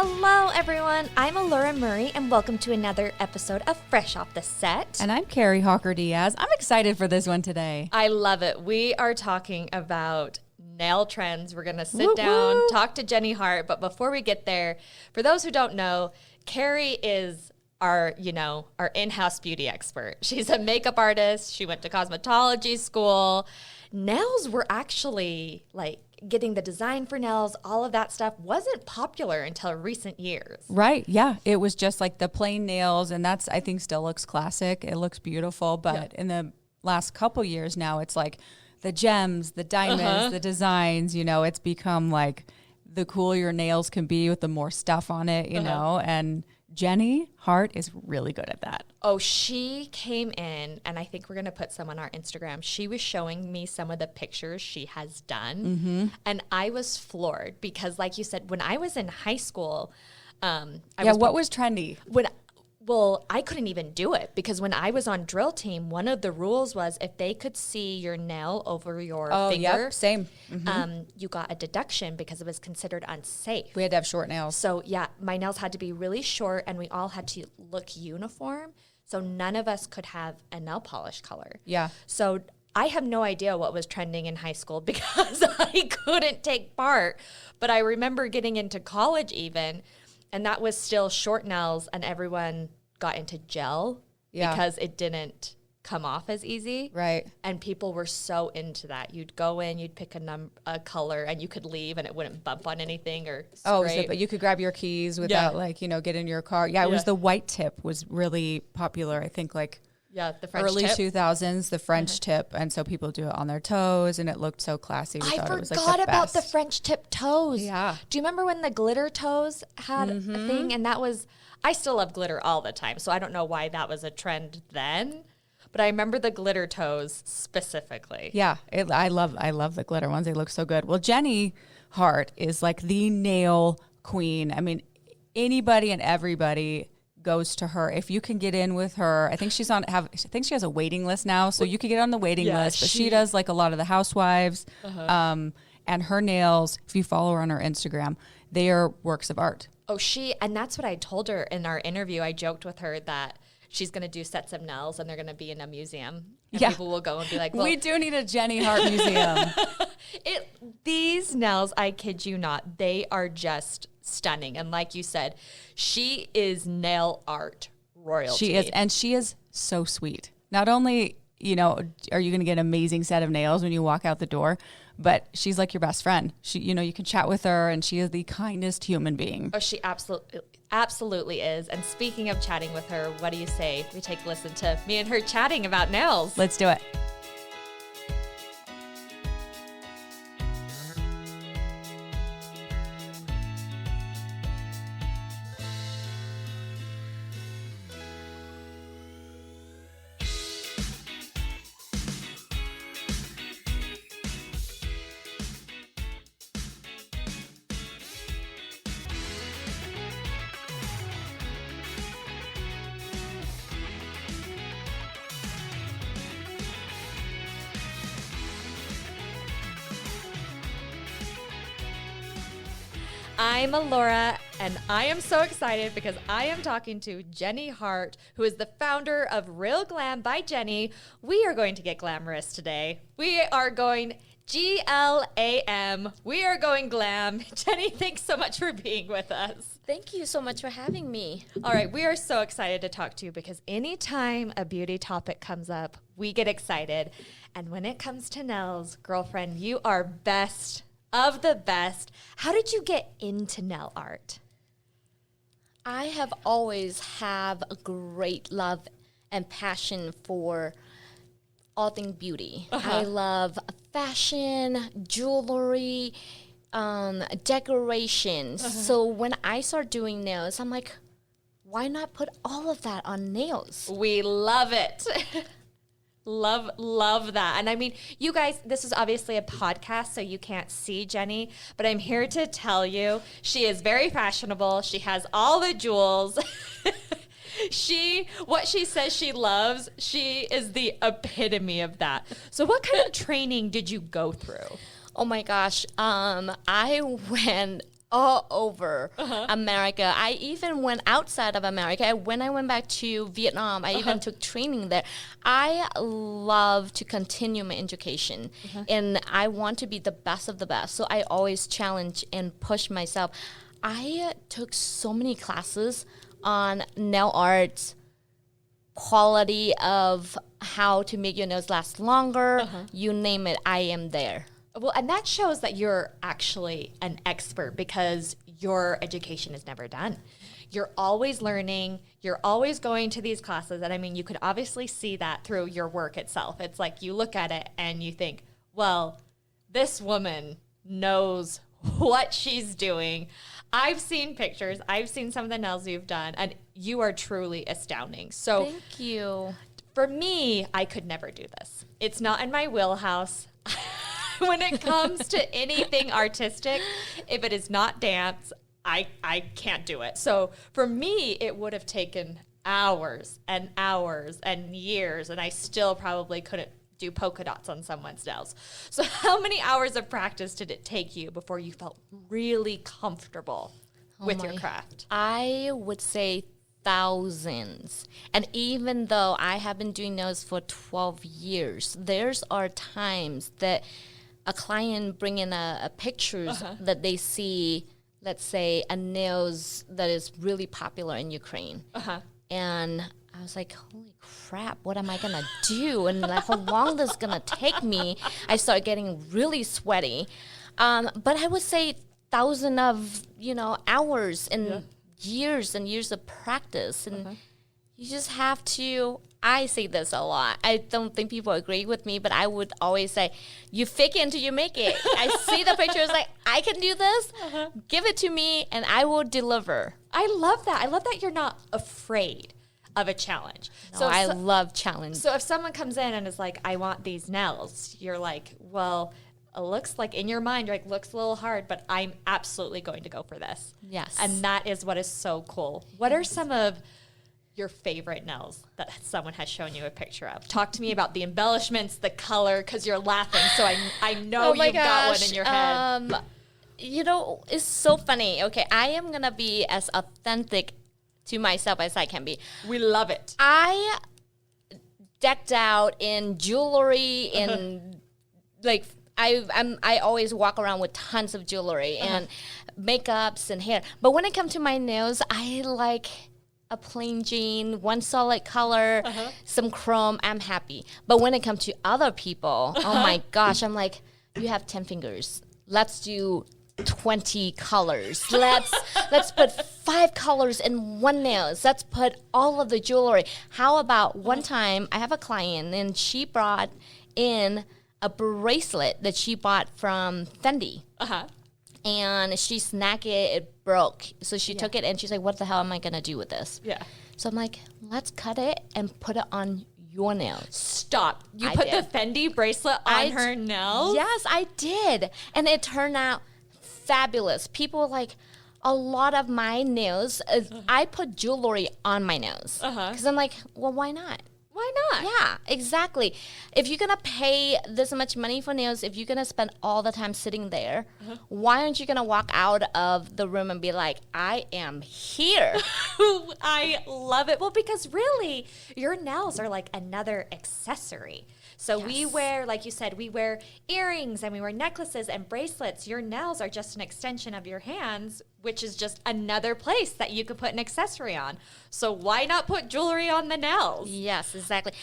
Hello, everyone. I'm Elora Murray, and welcome to another episode of Fresh Off the Set. And I'm Carrie Hawker Diaz. I'm excited for this one today. I love it. We are talking about nail trends. We're going to sit down, talk to Jenny Hart. But before we get there, for those who don't know, Carrie is our in-house beauty expert. She's a makeup artist. She went to cosmetology school. Nails were actually getting the design for nails, all of that stuff wasn't popular until recent years. Right. Yeah. It was just like the plain nails, and that's, I think, still looks classic. It looks beautiful. But in the last couple years now, it's like the gems, the diamonds, the designs, it's become like the cooler your nails can be with the more stuff on it, you know, and Jenny Hart is really good at that. Oh, she came in, and I think we're going to put some on our Instagram. She was showing me some of the pictures she has done, and I was floored because, like you said, when I was in high school, what was trendy? Well, I couldn't even do it because when I was on drill team, one of the rules was if they could see your nail over your finger, same. You got a deduction because it was considered unsafe. We had to have short nails. So, my nails had to be really short, and we all had to look uniform. So none of us could have a nail polish color. Yeah. So I have no idea what was trending in high school because I couldn't take part. But I remember getting into college even, and that was still short nails, and everyone got into gel because it didn't come off as easy. Right. And people were so into that. You'd go in, you'd pick a color, and you could leave, and it wouldn't bump on anything or scrape. But you could grab your keys without get in your car. Yeah, it was the white tip was really popular. I think the French early tip. 2000s, the French tip. And so people do it on their toes, and it looked so classy. I forgot about the French tip toes. Yeah. Do you remember when the glitter toes had a thing? And that was, I still love glitter all the time, so I don't know why that was a trend then. But I remember the glitter toes specifically. Yeah, I love the glitter ones. They look so good. Well, Jenny Hart is like the nail queen. I mean, anybody and everybody goes to her. If you can get in with her, I think she has a waiting list now, so you can get on the waiting list. But she does like a lot of the Housewives, and her nails, if you follow her on her Instagram, they are works of art. Oh, and that's what I told her in our interview. I joked with her that she's going to do sets of nails, and they're going to be in a museum. And people will go and be like, well, we do need a Jenny Hart museum. These nails, I kid you not, they are just stunning. And like you said, she is nail art royalty. She is, and she is so sweet. Not only, are you going to get an amazing set of nails when you walk out the door, but she's like your best friend. She, you can chat with her, and she is the kindest human being. Oh, she absolutely is. And speaking of chatting with her, what do you say we take a listen to me and her chatting about nails? Let's do it. I'm Elora, and I am so excited because I am talking to Jenny Hart, who is the founder of Real Glam by Jenny. We are going to get glamorous today. We are going GLAM. We are going glam. Jenny, thanks so much for being with us. Thank you so much for having me. All right, we are so excited to talk to you because anytime a beauty topic comes up, we get excited. And when it comes to nails, girlfriend, you are best of the best. How did you get into nail art? I have always have a great love and passion for all things beauty. I love fashion, jewelry, decorations. So when I start doing nails, I'm like, why not put all of that on nails? We love it. Love that. And I mean, you guys, this is obviously a podcast, so you can't see Jenny, but I'm here to tell you she is very fashionable. She has all the jewels. What she says she loves, she is the epitome of that. So what kind of training did you go through? Oh my gosh. I went all over America. I even went outside of America. When I went back to Vietnam, I even took training there. I love to continue my education, and I want to be the best of the best. So I always challenge and push myself. I took so many classes on nail art, quality of how to make your nails last longer, you name it, I am there. Well, and that shows that you're actually an expert because your education is never done. You're always learning. You're always going to these classes. And I mean, you could obviously see that through your work itself. It's like you look at it and you think, well, this woman knows what she's doing. I've seen pictures. I've seen some of the nails you've done, and you are truly astounding. So thank you. For me, I could never do this. It's not in my wheelhouse. When it comes to anything artistic, if it is not dance, I can't do it. So for me, it would have taken hours and hours and years, and I still probably couldn't do polka dots on someone's nails. So how many hours of practice did it take you before you felt really comfortable with your craft? I would say thousands. And even though I have been doing nails for 12 years, there's are times that a client bring in a pictures that they see, let's say, a nails that is really popular in Ukraine. And I was like, holy crap, what am I going to do? And like, how long this is going to take me? I started getting really sweaty. But I would say thousands of, hours and years and years of practice. And you just have to, I say this a lot. I don't think people agree with me, but I would always say, you fake it until you make it. I see the pictures like, I can do this. Give it to me and I will deliver. I love that. I love that you're not afraid of a challenge. No, I love challenge. So if someone comes in and is like, I want these nails, you're like, well, it looks like in your mind, you're like, looks a little hard, but I'm absolutely going to go for this. Yes. And that is what is so cool. What are some of your favorite nails that someone has shown you a picture of? Talk to me about the embellishments, the color, because you're laughing, so I know you've got one in your head. It's so funny. Okay, I am going to be as authentic to myself as I can be. We love it. I decked out in jewelry and like I always walk around with tons of jewelry and makeups and hair. But when it comes to my nails, I like a plain jean, one solid color, some chrome. I'm happy. But when it comes to other people, oh my gosh, I'm like, you have 10 fingers. Let's do 20 colors. Let's put 5 colors in one nails. Let's put all of the jewelry. How about one time I have a client and she brought in a bracelet that she bought from Fendi. And she snagged it, it broke. So she took it and she's like, what the hell am I gonna do with this? So I'm like, let's cut it and put it on your nails. Stop. You put the Fendi bracelet on her nails? Yes, I did. And it turned out fabulous. People like a lot of my nails. I put jewelry on my nails because I'm like, well, why not? Why not? Yeah, exactly. If you're going to pay this much money for nails, if you're going to spend all the time sitting there, why aren't you going to walk out of the room and be like, I am here? I love it. Well, because really, your nails are like another accessory. So we wear, like you said, we wear earrings and we wear necklaces and bracelets. Your nails are just an extension of your hands, which is just another place that you could put an accessory on. So why not put jewelry on the nails? Yes, exactly.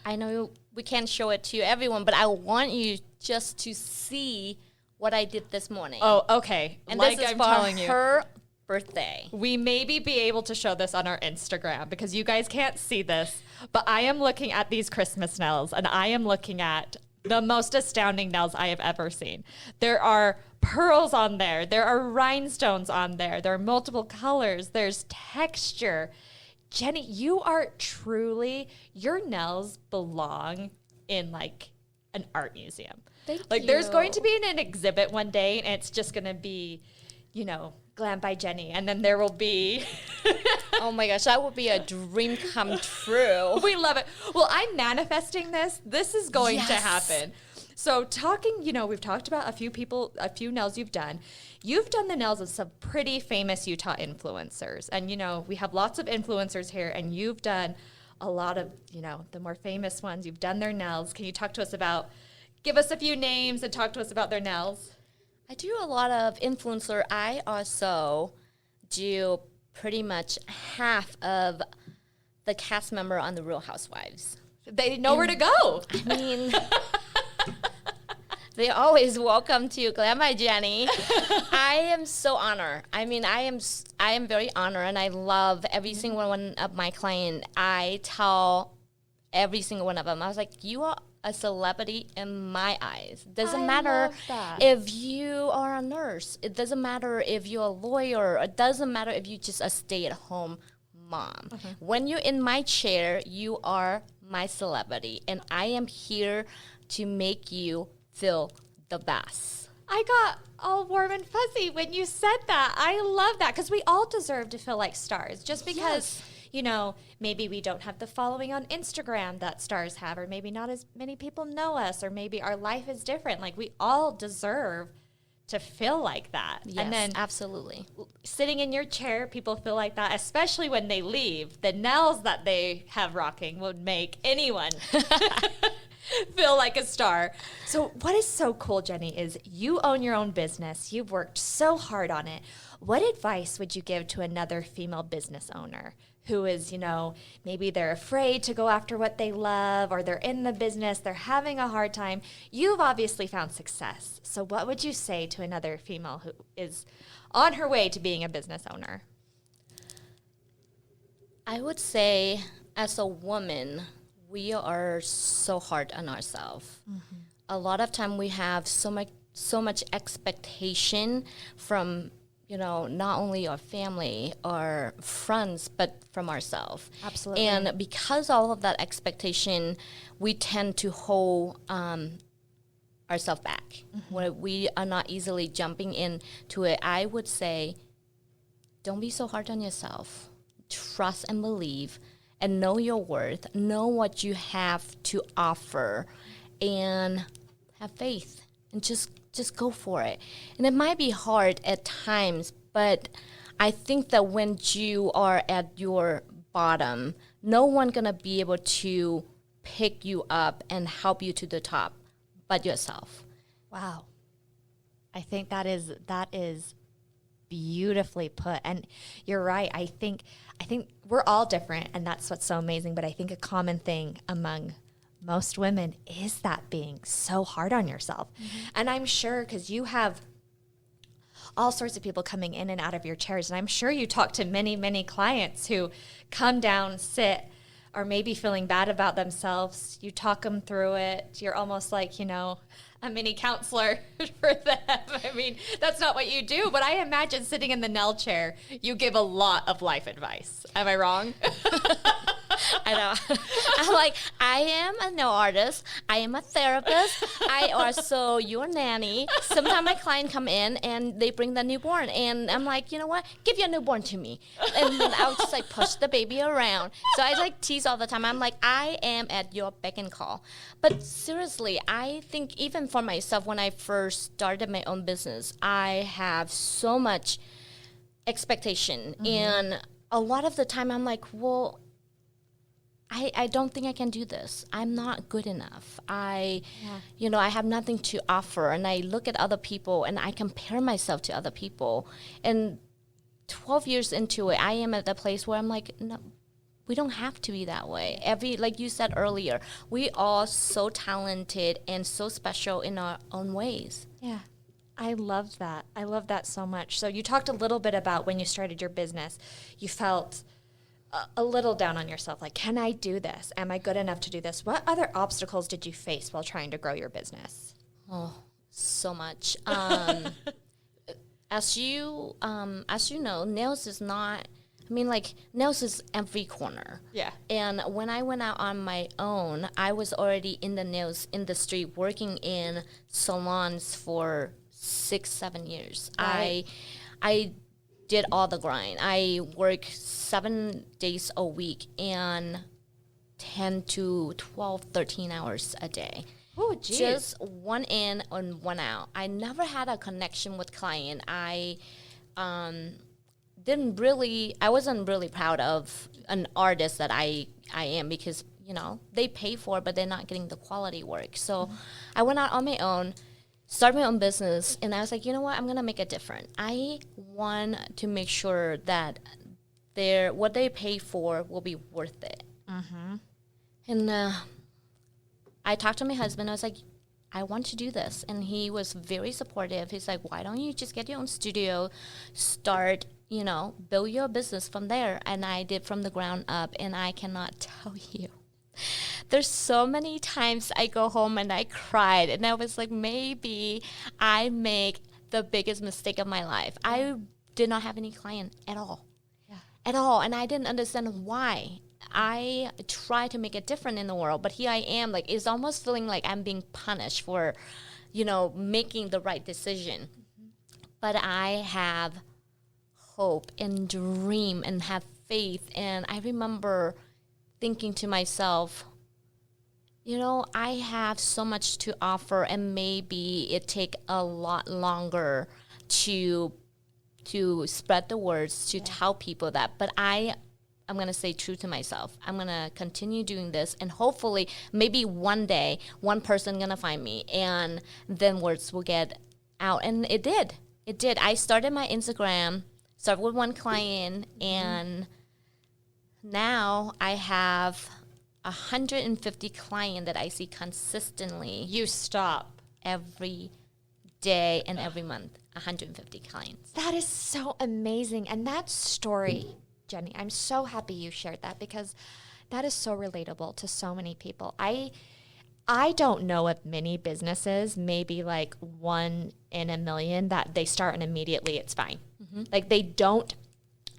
I know we can't show it to everyone, but I want you just to see what I did this morning. Oh, okay. And like this is I'm for telling you. her birthday. We maybe be able to show this on our Instagram because you guys can't see this, but I am looking at these Christmas nails and I am looking at the most astounding nails I have ever seen. There are pearls on there. There are rhinestones on there. There are multiple colors. There's texture. Jenny, you are truly, your nails belong in like an art museum. Thank like you. There's going to be an exhibit one day and it's just going to be, Glam by Jenny. And then there will be... Oh my gosh, that would be a dream come true. We love it. Well, I'm manifesting this. This is going to happen. So talking, we've talked about a few nails you've done. You've done the nails of some pretty famous Utah influencers. And, we have lots of influencers here, and you've done a lot of, the more famous ones. You've done their nails. Can you give us a few names and talk to us about their nails? I do a lot of influencer. I also do pretty much half of the cast member on The Real Housewives. They know where to go. I mean, they're always welcome to Glam by Jenny. I am so honored. I mean, I am very honored, and I love every single one of my clients. I tell every single one of them, I was like, you are a celebrity in my eyes. Doesn't matter if you are a nurse. It doesn't matter if you're a lawyer. It doesn't matter if you're just a stay-at-home mom. When you're in my chair, you are my celebrity, and I am here to make you feel the best. I got all warm and fuzzy when you said that. I love that because we all deserve to feel like stars. Just because, maybe we don't have the following on Instagram that stars have, or maybe not as many people know us, or maybe our life is different. Like, we all deserve to feel like that. Yes, and then absolutely. Sitting in your chair, people feel like that, especially when they leave. The nails that they have rocking would make anyone feel like a star. So what is so cool, Jenny, is you own your own business. You've worked so hard on it. What advice would you give to another female business owner who is, maybe they're afraid to go after what they love, or they're in the business, they're having a hard time? You've obviously found success. So what would you say to another female who is on her way to being a business owner? I would say, as a woman, we are so hard on ourselves. A lot of time we have so much expectation from not only our family or friends, but from ourselves. Absolutely. And because all of that expectation, we tend to hold ourselves back. Where we are not easily jumping into it. I would say, don't be so hard on yourself. Trust and believe, and know your worth. Know what you have to offer, and have faith, and just go for it. And it might be hard at times, but I think that when you are at your bottom, no one gonna be able to pick you up and help you to the top but yourself. Wow. I think that is beautifully put. And you're right. I think we're all different, and that's what's so amazing. But I think a common thing among most women is that being so hard on yourself. And I'm sure, because you have all sorts of people coming in and out of your chairs, and I'm sure you talk to many, many clients who come down, sit, or maybe feeling bad about themselves. You talk them through it. You're almost like, a mini counselor for them. I mean, that's not what you do, but I imagine sitting in the nail chair, you give a lot of life advice. Am I wrong? I know. I'm like, I am a nail artist. I am a therapist. I also your nanny. Sometimes my client come in and they bring the newborn, and I'm like, you know what? Give your newborn to me. And then I'll just like push the baby around. So I like tease all the time. I'm like, I am at your beck and call. But seriously, I think even for myself, when I first started my own business, I have so much expectation. And a lot of the time I'm like, well, I don't think I can do this. I'm not good enough. I have nothing to offer. And I look at other people and I compare myself to other people. And 12 years into it, I am at the place where I'm like, no, we don't have to be that way. Like you said earlier, we are so talented and so special in our own ways. Yeah. I love that. I love that so much. So you talked a little bit about when you started your business, you felt a little down on yourself, like, can I do this? Am I good enough to do this? What other obstacles did you face while trying to grow your business? Oh, so much. As you know, nails is not, nails is every corner. Yeah. And when I went out on my own, I was already in the nails industry, working in salons for 6-7 years. Right. I did all the grind. I work 7 days a week and 10 to 12, 13 hours a day. Oh, geez. Just one in and one out. I never had a connection with client. I wasn't really proud of an artist that I am, because, you know, they pay for it, but they're not getting the quality work. So I went out on my own, started my own business, and I was like, you know what, I'm going to make it different. I want to make sure that what they pay for will be worth it. And I talked to my husband. I was like, I want to do this. And he was very supportive. He's like, why don't you just get your own studio, start, you know, build your business from there. And I did from the ground up. And I cannot tell you, there's so many times I go home and I cried. And I was like, maybe I make the biggest mistake of my life. I did not have any client at all. At all. And I didn't understand why. I try to make it different in the world, but here I am, like, it's almost feeling like I'm being punished for, you know, making the right decision. But I have hope and dream and have faith. And I remember thinking to myself, you know, I have so much to offer, and maybe it take a lot longer to spread the words, to tell people that. But I'm going to stay true to myself. I'm going to continue doing this, and hopefully maybe one day one person going to find me, and then words will get out. And it did. I started my Instagram, started with one client, and now I have 150 clients that I see consistently. You stop. Every day and every month. 150 clients. That is so amazing. And that story, Jenny, I'm so happy you shared that, because that is so relatable to so many people. I don't know of many businesses, maybe like 1 in a million, that they start and immediately it's fine. Like I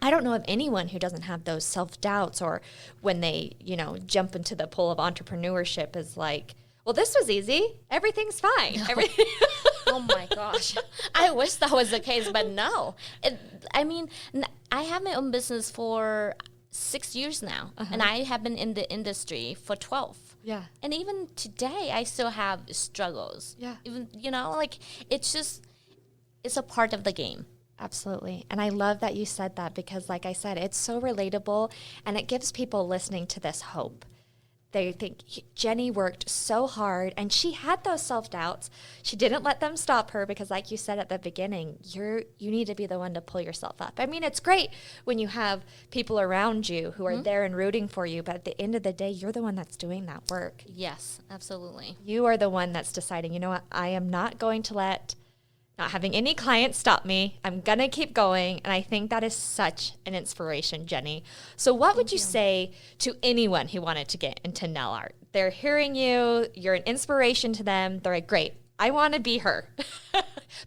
don't know of anyone who doesn't have those self-doubts, or when they, you know, jump into the pool of entrepreneurship is like, well, this was easy. Everything's fine. Everything. Oh my gosh. I wish that was the case, but no. I have my own business for 6 years now, and I have been in the industry for 12. Yeah. And even today, I still have struggles. Yeah. Even, you know, like, it's a part of the game. Absolutely. And I love that you said that, because like I said, it's so relatable, and it gives people listening to this hope. They think Jenny worked so hard, and she had those self-doubts. She didn't let them stop her, because like you said at the beginning, you need to be the one to pull yourself up. I mean, it's great when you have people around you who are there and rooting for you, but at the end of the day, you're the one that's doing that work. Yes, absolutely. You are the one that's deciding, you know what, I am not going to let not having any clients stop me. I'm going to keep going. And I think that is such an inspiration, Jenny. So what would you say to anyone who wanted to get into nail art? They're hearing you, you're an inspiration to them. They're like, great, I want to be her.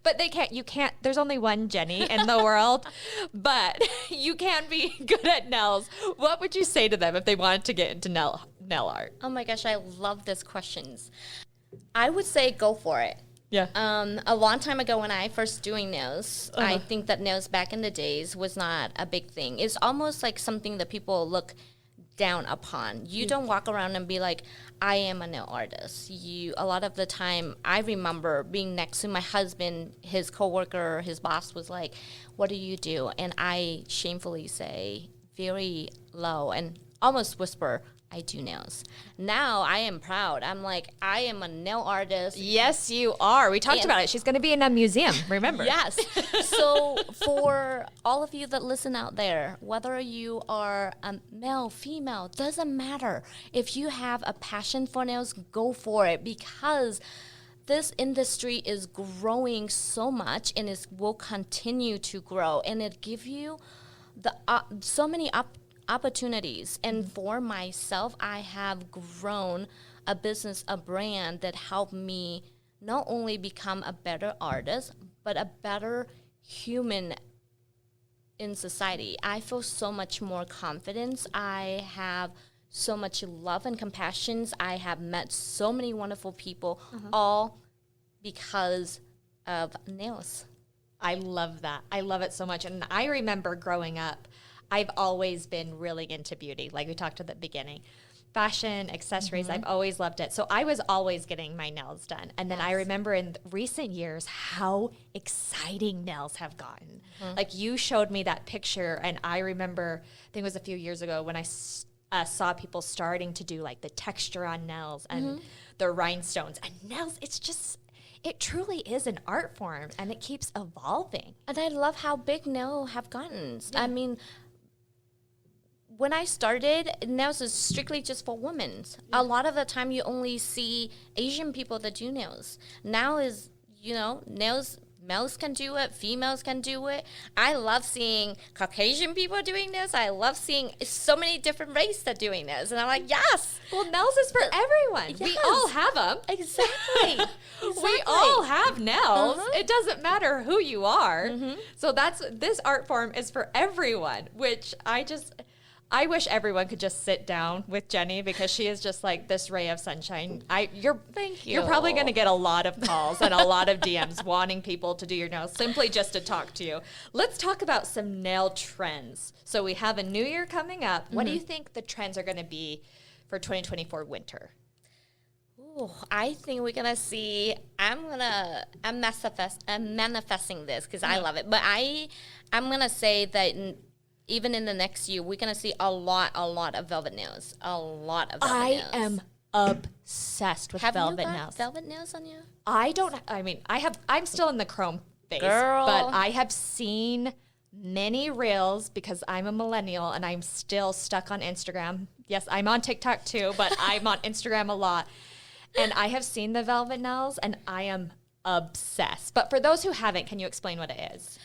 But you can't, there's only one Jenny in the world, but you can be good at nails. What would you say to them if they wanted to get into nail art? Oh my gosh, I love these questions. I would say go for it. Yeah. A long time ago when I first doing nails, I think that nails back in the days was not a big thing. It's almost like something that people look down upon. You don't walk around and be like, I am a nail artist. A lot of the time, I remember being next to my husband, his coworker, his boss was like, what do you do? And I shamefully say very low and almost whisper, I do nails. Now I am proud. I'm like, I am a nail artist. Yes, you are. We talked about it. She's going to be in a museum, remember? Yes. So for all of you that listen out there, whether you are a male, female, doesn't matter. If you have a passion for nails, go for it, because this industry is growing so much, and it will continue to grow, and it gives you so many opportunities. And for myself, I have grown a business, a brand that helped me not only become a better artist, but a better human in society. I feel so much more confidence. I have so much love and compassion. I have met so many wonderful people, all because of nails. I love that. I love it so much. And I remember growing up, I've always been really into beauty, like we talked at the beginning. fashion, accessories. I've always loved it. So I was always getting my nails done. And then I remember in recent years how exciting nails have gotten. Like you showed me that picture, and I remember, I think it was a few years ago when I saw people starting to do like the texture on nails and the rhinestones and nails. It's just, it truly is an art form, and it keeps evolving. And I love how big nails have gotten. I mean, when I started, nails is strictly just for women. A lot of the time you only see Asian people that do nails. Now is, nails, males can do it, females can do it. I love seeing Caucasian people doing this. I love seeing so many different races that doing this. And I'm like, yes. Well, nails is for everyone. Yes. We all have them. Exactly. We all have nails. It doesn't matter who you are. So this art form is for everyone, which I wish everyone could just sit down with Jenny, because she is just like this ray of sunshine. Thank you. You're probably going to get a lot of calls and a lot of DMs wanting people to do your nails simply just to talk to you. Let's talk about some nail trends. So we have a new year coming up. What do you think the trends are going to be for 2024 winter? Ooh, I think we're gonna see. I'm manifesting this because I love it. But I'm gonna say that even in the next year, we're gonna see a lot of velvet nails. A lot of velvet nails. I am obsessed with velvet nails. Have you got velvet nails on you? I'm still in the chrome phase. Girl. But I have seen many reels because I'm a millennial and I'm still stuck on Instagram. Yes, I'm on TikTok too, but I'm on Instagram a lot. And I have seen the velvet nails and I am obsessed. But for those who haven't, can you explain what it is?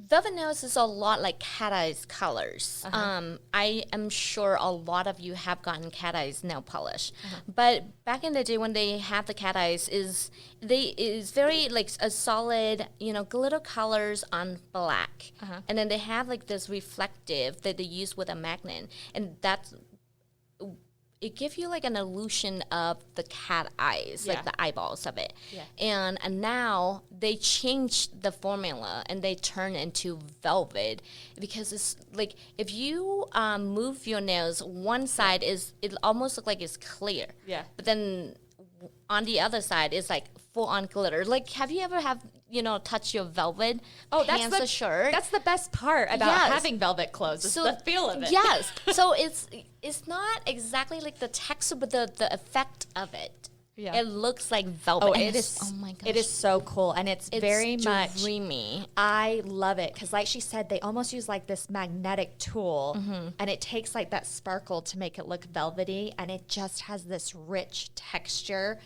Velvet nails is a lot like cat eyes colors. I am sure a lot of you have gotten cat eyes nail polish, but back in the day when they have the cat eyes, is very like a solid, glitter colors on black, and then they have like this reflective that they use with a magnet, and it gives you like an illusion of the cat eyes, like the eyeballs of it. Yeah. And now they changed the formula and they turn into velvet, because it's like if you move your nails, one side it almost looks like it's clear. Yeah. But then on the other side it's like full on glitter. Like, have you ever touch your velvet pants or shirt? That's the best part about having velvet clothes. It's the feel of it. Yes. So it's not exactly like the texture, but the effect of it. Yeah. It looks like velvet. Oh, it is. Oh my gosh. It is so cool, and it's very much dreamy. I love it because, like she said, they almost use like this magnetic tool, and it takes like that sparkle to make it look velvety, and it just has this rich texture.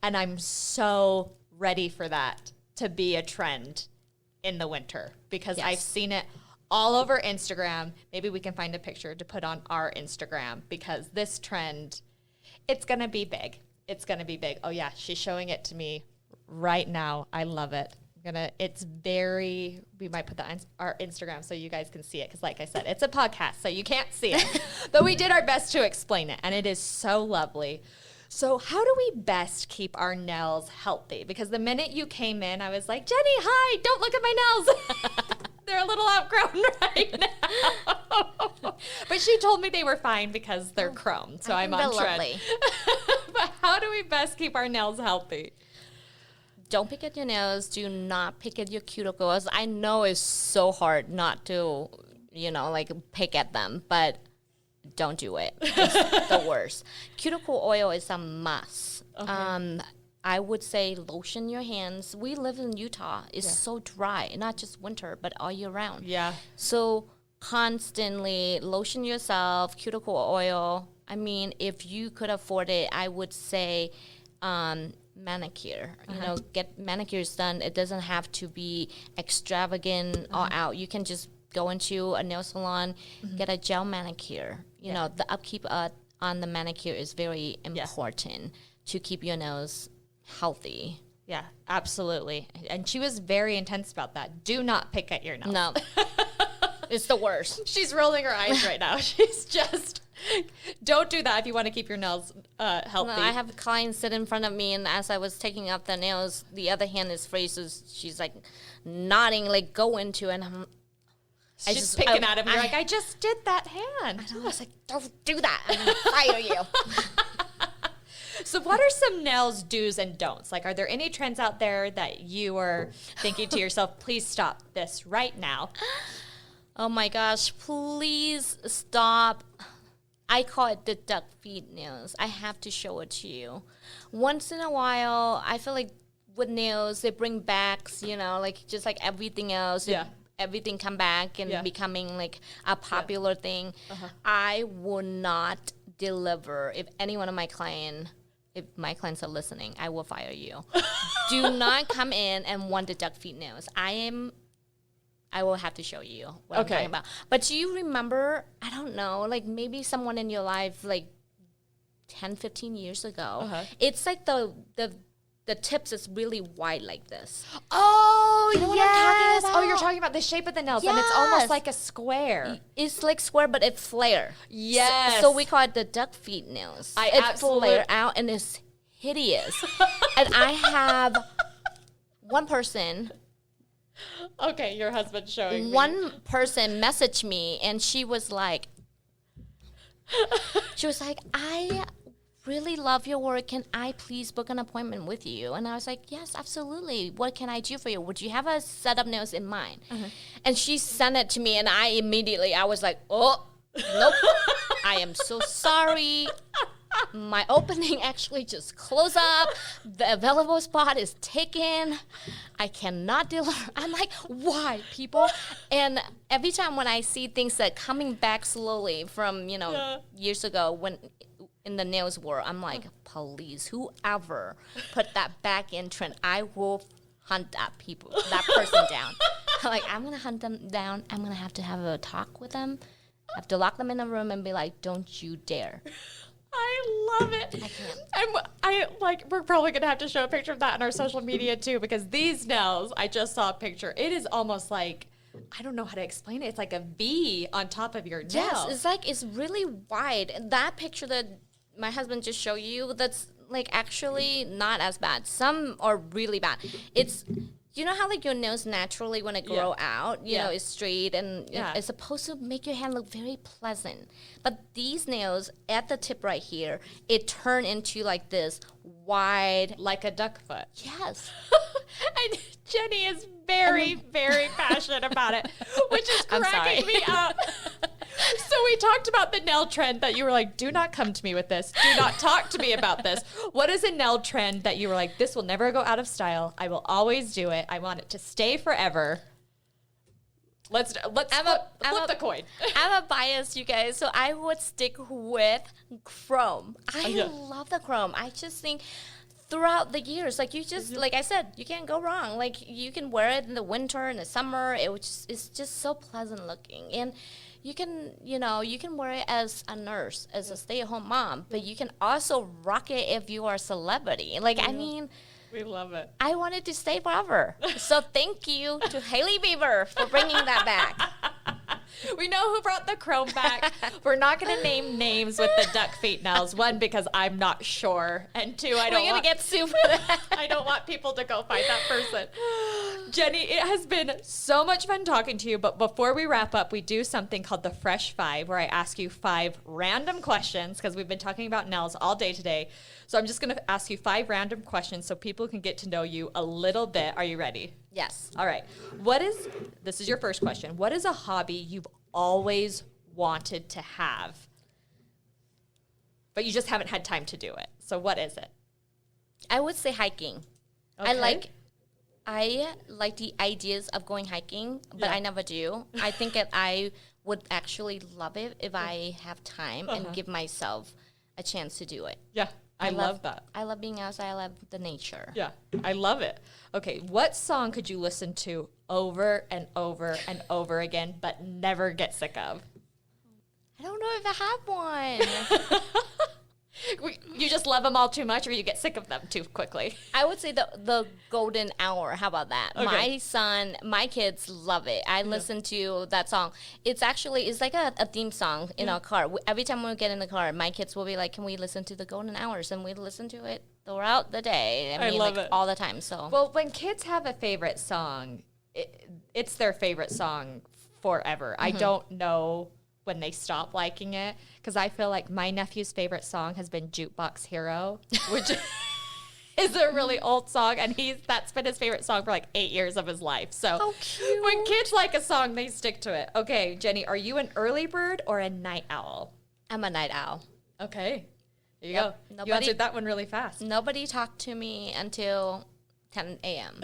And I'm so ready for that to be a trend in the winter, because I've seen it all over Instagram. Maybe we can find a picture to put on our Instagram, because this trend, it's going to be big. It's going to be big. Oh yeah, she's showing it to me right now. I love it. We might put that on our Instagram so you guys can see it, because like I said, it's a podcast, so you can't see it. But we did our best to explain it, and it is so lovely. So how do we best keep our nails healthy? Because the minute you came in, I was like, Jenny, hi, don't look at my nails. They're a little outgrown right now. But she told me they were fine because they're chrome, so I'm on trend. But how do we best keep our nails healthy? Don't pick at your nails. Do not pick at your cuticles. I know it's so hard not to, pick at them, but don't do it. It's the worst. Cuticle oil is a must. Okay. I would say lotion your hands. We live in Utah. It's so dry, not just winter, but all year round. Yeah. So constantly lotion yourself, cuticle oil. I mean, if you could afford it, I would say manicure. Get manicures done. It doesn't have to be extravagant or out. You can just go into a nail salon, get a gel manicure. The upkeep on the manicure is very important to keep your nails healthy. Yeah, absolutely. And she was very intense about that. Do not pick at your nails. No. It's the worst. She's rolling her eyes right now. She's just, don't do that if you want to keep your nails healthy. No, I have a client sit in front of me, and as I was taking out the nails, the other hand is free, so she's like nodding, like go into it, and She's picking at him. You're like, I just did that hand. I was like, don't do that. I'm going to fire you. So what are some nails do's and don'ts? Like, are there any trends out there that you are thinking to yourself, please stop this right now? Oh my gosh, please stop. I call it the duck feet nails. I have to show it to you. Once in a while, I feel like with nails, they bring backs, like just like everything else. Yeah. Everything come back and becoming like a popular thing. I will not deliver if any one of my if my clients are listening, I will fire you. Do not come in and want the duck feet nails. I will have to show you what I'm talking about. But do you remember, I don't know, like maybe someone in your life like 10, 15 years ago, it's like the tips is really wide like this. Oh, you know what I'm talking about? Oh, you're talking about the shape of the nails, and it's almost like a square. It's like square, but it flare. Yes. So we call it the duck feet nails. It flare out, and it's hideous. And I have one person. Okay, your husband's showing me. One person messaged me, and she was like, I really love your work. Can I please book an appointment with you? And I was like, yes, absolutely. What can I do for you? Would you have a set of nails in mind? And she sent it to me, and I was like, oh, nope. I am so sorry. My opening actually just closed up. The available spot is taken. I cannot deliver. I'm like, why, people? And every time when I see things that coming back slowly from, years ago when in the nails world, I'm like, please, whoever put that back in trend, I will hunt that person down. I'm going to hunt them down. I'm going to have a talk with them. I have to lock them in a room and be like, don't you dare. I love it. I can't. We're probably going to have to show a picture of that on our social media too, because these nails, I just saw a picture. It is almost like, I don't know how to explain it. It's like a V on top of your nail. Yes, it's really wide. And that picture that my husband just showed you, that's like actually not as bad. Some are really bad. It's, you know how like your nails naturally when it grow out, you know, it's straight and it's supposed to make your hand look very pleasant. But these nails at the tip right here, it turned into like this wide. Like a duck foot. Yes. And Jenny is very, very passionate about it, which is cracking me up. So we talked about the nail trend that you were like, do not come to me with this. Do not talk to me about this. What is a nail trend that you were like, this will never go out of style. I will always do it. I want it to stay forever. Let's flip the coin. I'm a bias, you guys, so I would stick with chrome. I love the chrome. I just think throughout the years, like you just, like I said, you can't go wrong. Like you can wear it in the winter, in the summer. It's just so pleasant looking. And you can wear it as a nurse, as a stay-at-home mom, but you can also rock it if you are a celebrity. Like, I mean, we love it. I want it to stay forever. So thank you to Hailey Bieber for bringing that back. We know who brought the chrome back. We're not going to name names with the duck feet nails. One, because I'm not sure. And two, I don't want to get sued for that. I don't want people to go find that person. Jenny, it has been so much fun talking to you. But before we wrap up, we do something called the Fresh Five, where I ask you 5 random questions, because we've been talking about nails all day today. So I'm just going to ask you 5 random questions so people can get to know you a little bit. Are you ready? Yes. All right. This is your first question. What is a hobby you've always wanted to have, but you just haven't had time to do it? So what is it? I would say hiking. Okay. I like the ideas of going hiking, but I never do. I think that I would actually love it if I have time and give myself a chance to do it. Yeah. I love that. I love being outside. I love the nature. Yeah, I love it. Okay, what song could you listen to over and over and over again, but never get sick of? I don't know if I have one. You just love them all too much, or you get sick of them too quickly? I would say the golden hour. How about that? Okay. My kids love it. I listen to that song. It's like a theme song in our car. Every time we get in the car, my kids will be like, "Can we listen to the golden hours?" And we listen to it throughout the day. I mean, love it all the time. So, well, when kids have a favorite song, it's their favorite song forever. I don't know when they stop liking it, because I feel like my nephew's favorite song has been Jukebox Hero, which is a really old song, and that's been his favorite song for like 8 years of his life. So How cute. when kids like a song, they stick to it. Okay, Jenny, are you an early bird or a night owl? I'm a night owl. Okay, there you Yep. go. You answered that one really fast. Nobody talked to me until 10 a.m.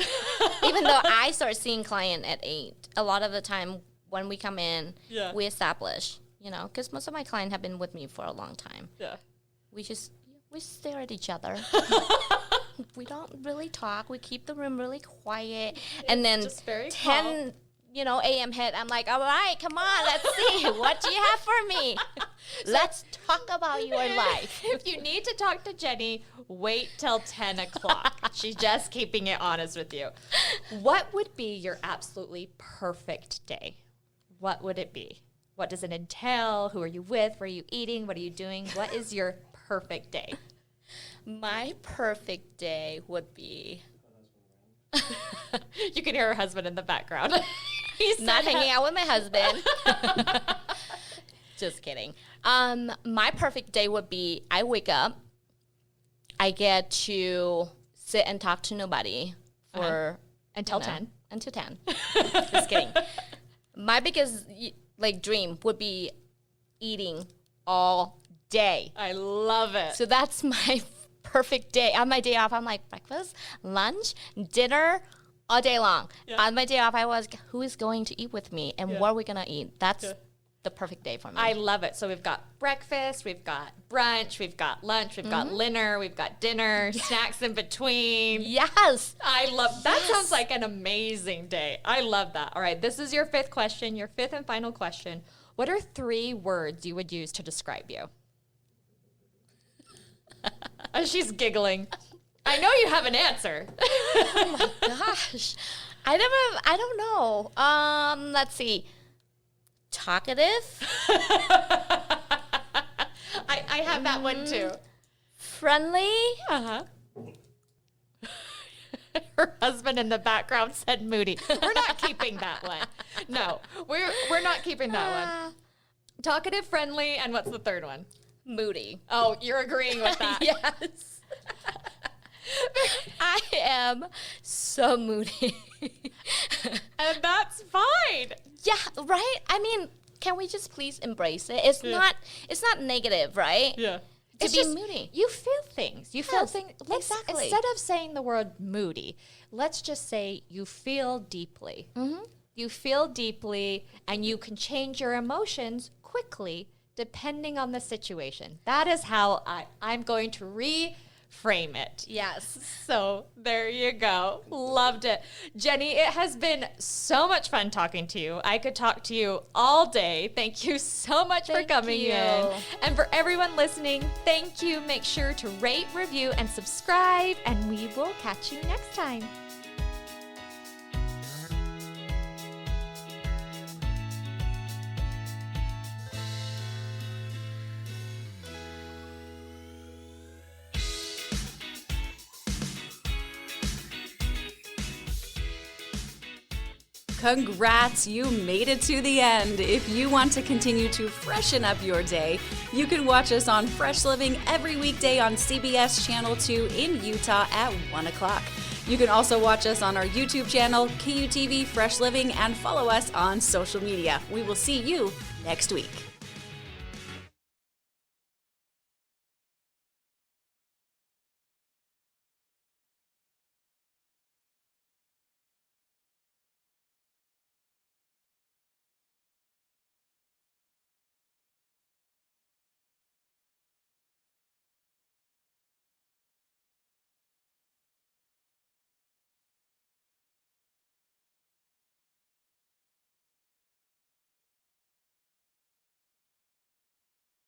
Even though I start seeing client at 8. A lot of the time when we come in, we establish, because most of my clients have been with me for a long time. Yeah. We stare at each other. We don't really talk. We keep the room really quiet. And then just very 10, a.m. hit, I'm like, all right, come on, let's see. What do you have for me? Let's talk about your life. If you need to talk to Jenny, wait till 10 o'clock. She's just keeping it honest with you. What would be your absolutely perfect day? What would it be? What does it entail? Who are you with? Where are you eating? What are you doing? What is your perfect day? My perfect day would be... You can hear her husband in the background. He's not hanging out with my husband. Just kidding. My perfect day would be I wake up, I get to sit and talk to nobody for Until 10. Until 10. Just kidding. My biggest dream would be eating all day. I love it. So that's my perfect day. On my day off, I'm like breakfast, lunch, dinner, all day long. Yeah. On my day off, I was, who is going to eat with me and what are we going to eat? That's the perfect day for me. I love it. So we've got breakfast, we've got brunch, we've got lunch, we've got dinner, we've got dinner, snacks in between. Yes. I love that. Sounds like an amazing day. I love that. All right, this is your fifth question, your fifth and final question. What are 3 words you would use to describe you? She's giggling. I know you have an answer. Oh my gosh. I don't know. Let's see. Talkative. I have that one too. Friendly. Uh-huh. Her husband in the background said moody. We're not keeping that one. No, we're not keeping that one. Talkative, friendly, and what's the third one? Moody. Oh, you're agreeing with that. Yes. I am so moody. And that's fine. Yeah, right? I mean, can we just please embrace it? It's not negative, right? Yeah. To It's be just, moody. you feel things. You feel Yes, things. exactly. Instead of saying the word moody, let's just say you feel deeply. Mm-hmm. You feel deeply, and you can change your emotions quickly depending on the situation. That is how I'm going to reframe it. Yes. So there you go. Loved it. Jenny, it has been so much fun talking to you. I could talk to you all day. Thank you so much for coming in. And for everyone listening, thank you. Make sure to rate, review, and subscribe, and we will catch you next time. Congrats, you made it to the end. If you want to continue to freshen up your day, you can watch us on Fresh Living every weekday on CBS Channel 2 in Utah at 1 o'clock. You can also watch us on our YouTube channel, KUTV Fresh Living, and follow us on social media. We will see you next week.